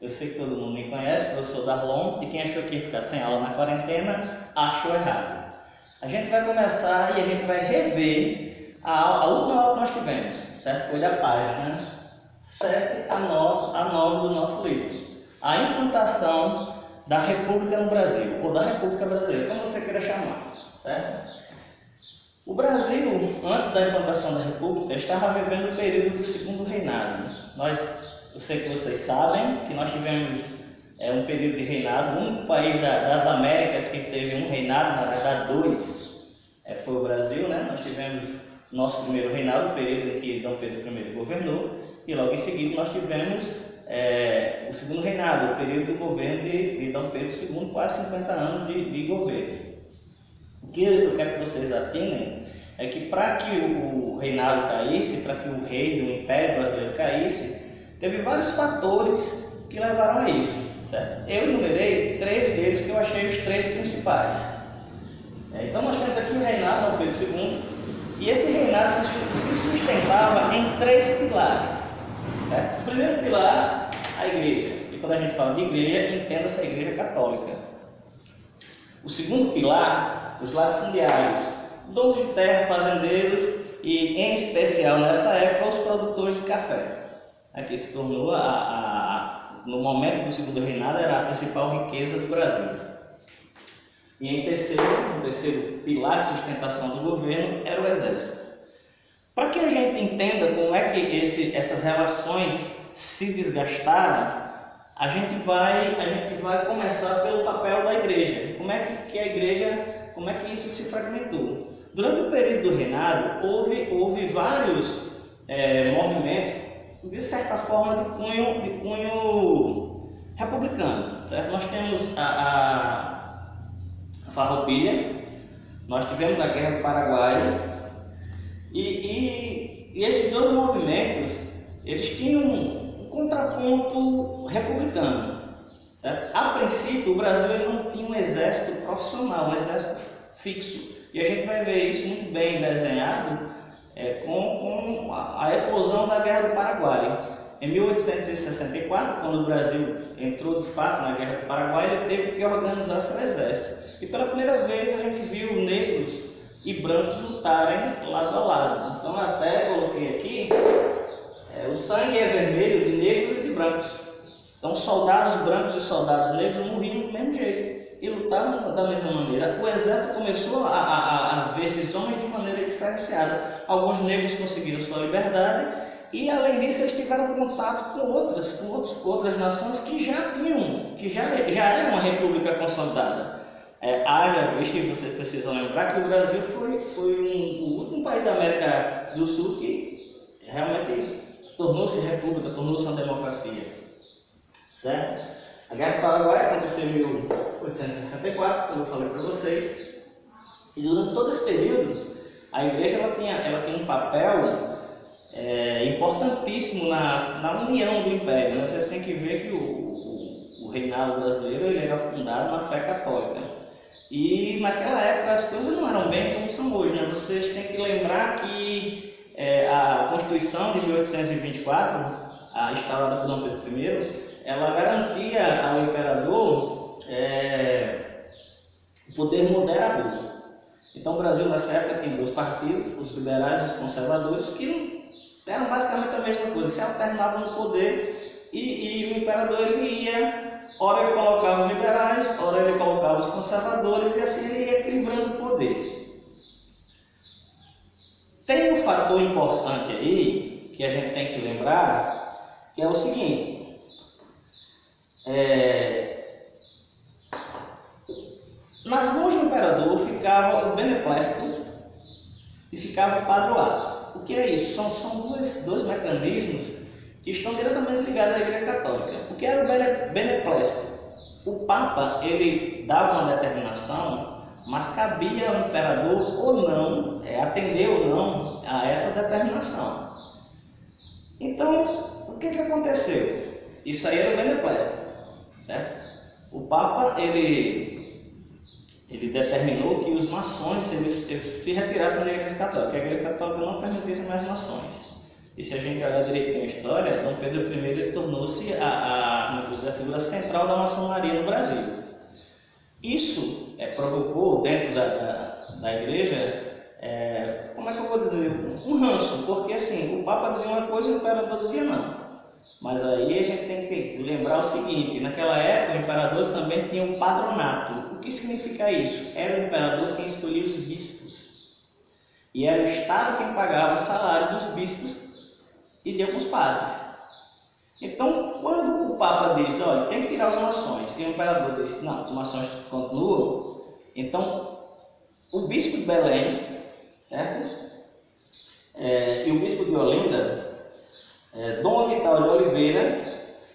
Eu sei que todo mundo me conhece, professor Darlon, e quem achou que ia ficar sem aula na quarentena, achou errado. A gente vai começar e a gente vai rever a última aula que nós tivemos, certo? Foi da página 7 a 9 do nosso livro. A implantação da República no Brasil, ou da República Brasileira, como você queira chamar, certo? O Brasil, antes da implantação da República, estava vivendo o período do segundo reinado. Eu sei que vocês sabem que nós tivemos um período de reinado, o único país das Américas que teve um reinado, na verdade dois, foi o Brasil, né? Nós tivemos nosso primeiro reinado, o período em que Dom Pedro I governou, e logo em seguida nós tivemos o segundo reinado, o período do governo de Dom Pedro II, quase 50 anos de governo. O que eu quero que vocês atinem é que para que o reinado caísse, para que o rei do Império Brasileiro caísse, teve vários fatores que levaram a isso, certo? Eu enumerei 3 deles que eu achei os 3 principais. Então nós temos aqui o reinado de Dom Pedro II, e esse reinado se sustentava em 3 pilares. Certo? O primeiro pilar, a igreja, e quando a gente fala de igreja, entenda-se a igreja católica. O segundo pilar, os latifundiários, donos de terra, fazendeiros e, em especial nessa época, os produtores de café. Aqui se tornou, no momento do segundo reinado, era a principal riqueza do Brasil. E em o terceiro pilar de sustentação do governo era o exército. Para que a gente entenda como é que essas relações se desgastaram, a gente vai começar pelo papel da igreja. Como é que a igreja, como é que isso se fragmentou? Durante o período do reinado, houve vários movimentos, de certa forma, de cunho republicano. Certo? Nós temos a Farroupilha, nós tivemos a Guerra do Paraguai, e esses 2 movimentos, eles tinham um contraponto republicano. Certo? A princípio, o Brasil não tinha um exército profissional, um exército fixo. E a gente vai ver isso muito bem desenhado com a eclosão da Guerra do Paraguai. Em 1864, quando o Brasil entrou de fato na Guerra do Paraguai, ele teve que organizar seu exército. E pela primeira vez a gente viu negros e brancos lutarem lado a lado. Então até coloquei aqui, o sangue é vermelho de negros e de brancos. Então soldados brancos e soldados negros morriam do mesmo jeito e lutavam da mesma maneira. O exército começou a ver esses homens de maneira diferenciada. Alguns negros conseguiram sua liberdade e, além disso, eles tiveram contato com outras nações que já era uma república consolidada. Haja visto que vocês precisam lembrar que o Brasil foi o último país da América do Sul que realmente tornou-se república, tornou-se uma democracia. Certo? A Guerra do Paraguai aconteceu em 1864, como eu falei para vocês, e durante todo esse período a igreja ela tinha um papel importantíssimo na união do Império. Né? Vocês têm que ver que o reinado brasileiro ele era fundado na fé católica. E naquela época as coisas não eram bem como são hoje. Né? Vocês têm que lembrar que a Constituição de 1824, instaurada por Dom Pedro I, ela garantia ao imperador o poder moderador. Então o Brasil nessa época tem 2 partidos, os liberais e os conservadores, que eram basicamente a mesma coisa, se alternavam no poder e o imperador ele ia, ora ele colocava os liberais, ora ele colocava os conservadores e assim ele ia equilibrando o poder. Tem um fator importante aí que a gente tem que lembrar, que é o seguinte: nas mãos do imperador ficava o beneplácito e ficava o padroado. O que é isso? São dois mecanismos que estão diretamente ligados à Igreja Católica. O que era o beneplácito? O Papa ele dava uma determinação, mas cabia ao imperador ou não, atender ou não a essa determinação. Então, o que aconteceu? Isso aí era o beneplácito, certo? O Papa ele determinou que os maçons eles se retirassem da Igreja Católica, que a Igreja Católica não permitisse mais maçons. E se a gente olhar direitinho a história, Dom Pedro I tornou-se, é a figura central da maçonaria no Brasil. Isso provocou dentro da igreja, como é que eu vou dizer, um ranço, porque assim, o Papa dizia uma coisa e o imperador dizia não. Mas aí a gente tem que lembrar o seguinte, naquela época o imperador também tinha um patronato. O que significa isso? Era o imperador quem escolhia os bispos. E era o Estado quem pagava os salários dos bispos e deu para os padres. Então, quando o Papa diz, olha, tem que tirar os maçons, e o imperador diz, não, os maçons continuam, então o bispo de Belém, certo? E o bispo de Olinda, Dom Vital de Oliveira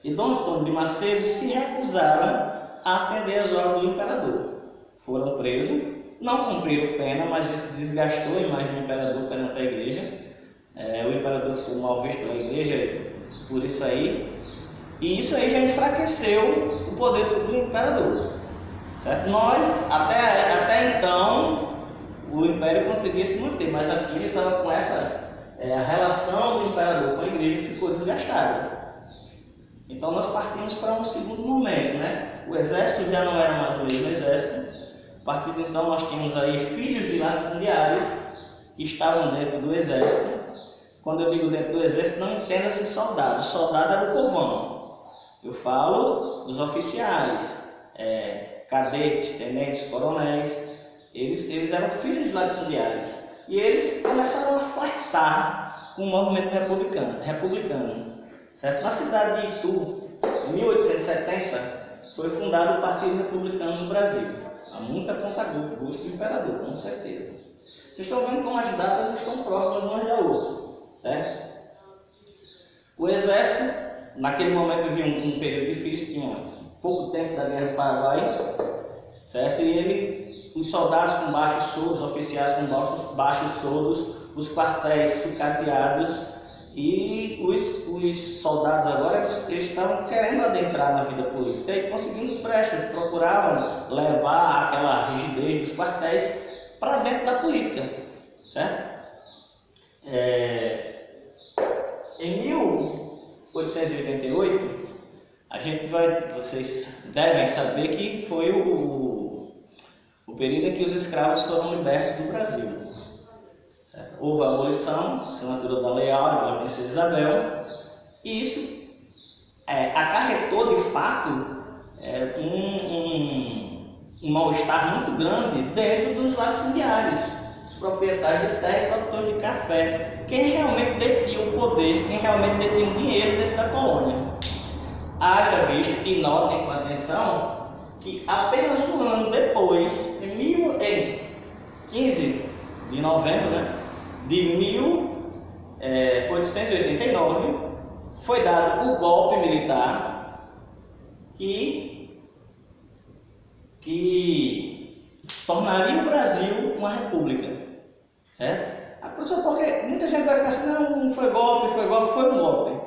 e Dom Antônio de Macedo se recusaram a atender as ordens do imperador. Foram presos, não cumpriram pena, mas isso desgastou a imagem do imperador perante a igreja. O imperador ficou mal visto pela igreja por isso aí, e isso aí já enfraqueceu o poder do imperador, certo? Nós, até então, o império conseguia se manter, mas aqui ele estava com essa, a relação do imperador com a igreja ficou desgastada. Então nós partimos para um segundo momento, né? O exército já não era mais o mesmo exército. A partir de então nós tínhamos aí filhos de latifundiários que estavam dentro do exército. Quando eu digo dentro do exército, não entenda-se soldado. Soldado era o povão. Eu falo dos oficiais, cadetes, tenentes, coronéis. Eles eram filhos de latifundiários. E eles começaram a flertar com o movimento republicano. Certo? Na cidade de Itu, em 1870, foi fundado o Partido Republicano no Brasil. Há muita conta-gosto do imperador, com certeza. Vocês estão vendo como as datas estão próximas umas da outra. Certo? O exército, naquele momento vivia um período difícil, tinha pouco tempo da Guerra do Paraguai, certo? E os soldados com baixos soldos, oficiais com baixos soldos, os quartéis sucateados, e os soldados agora eles estavam querendo adentrar na vida política e conseguindo os brechas, procuravam levar aquela rigidez dos quartéis para dentro da política, certo? Em 1888, vocês devem saber que foi o período em que os escravos foram libertos do Brasil. Houve a abolição, assinatura da Lei Áurea pela Princesa Isabel, e isso acarretou de fato um mal-estar muito grande dentro dos latifundiários, os proprietários de terra e produtores de café, quem realmente detinha o poder, quem realmente detinha o dinheiro dentro da colônia. Haja visto e notem com atenção que apenas um ano depois, em 15 de novembro de 1889, foi dado o golpe militar que tornaria o Brasil uma república, certo? Porque muita gente vai ficar assim, não foi golpe, foi um golpe.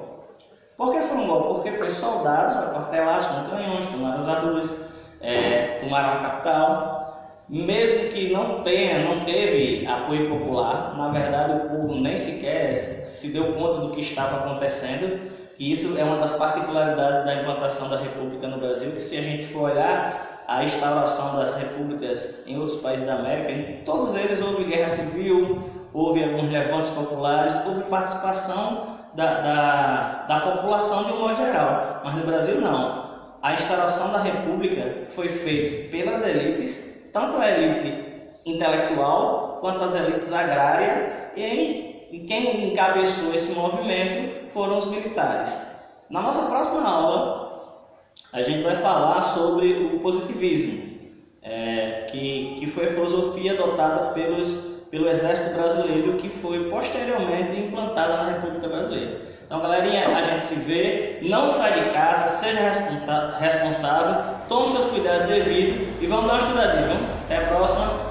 Por que foi um golpe? Porque foi soldados aquartelados com canhões, tomaram as arduras, tomaram a capital. Mesmo que não teve apoio popular, na verdade o povo nem sequer se deu conta do que estava acontecendo. E isso é uma das particularidades da implantação da República no Brasil, que se a gente for olhar a instauração das repúblicas em outros países da América, em todos eles houve guerra civil, houve alguns levantes populares, houve participação da população de um modo geral, mas no Brasil não. A instauração da República foi feita pelas elites, tanto a elite intelectual quanto as elites agrárias, e quem encabeçou esse movimento foram os militares. Na nossa próxima aula, a gente vai falar sobre o positivismo, que foi a filosofia adotada pelo Exército Brasileiro, que foi posteriormente implantada na República Brasileira. Então, galerinha, a gente se vê, não sai de casa, seja responsável, tome seus cuidados devidos e vamos dar uma estudadinha, viu? Até a próxima.